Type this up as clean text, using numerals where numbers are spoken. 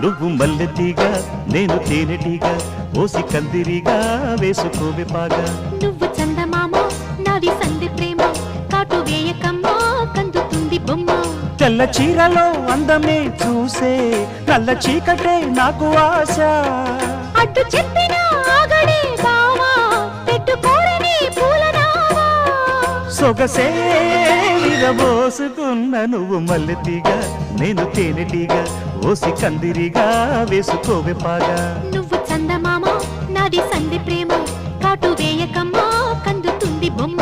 నువ్వు మల్లెతీగా నేను తేనెటీగా ఓసి కందిరిగా వేసుకోవే పాగా నువ్వు చందమామ నాది సంధి ప్రేమ కాటు వేయకమ్మా కందుతుంది బొమ్మ తెల్ల చీరలో అందమే చూసే నల్ల చీకటే నాకు ఆశ అడ్డు చెప్పిన ఆగడే బావా పెట్టుకోరని పూలనావా సొగసే విరబోసుకున్న నువ్వు మల్లెతీగా నేను తేనెటీగా ఓసి కందిరిగా వేసుకోవే పాగా నువ్వు చందమామ నాది సంధి ప్రేమ కాటు వేయకమ్మా కందుతుంది బొమ్మ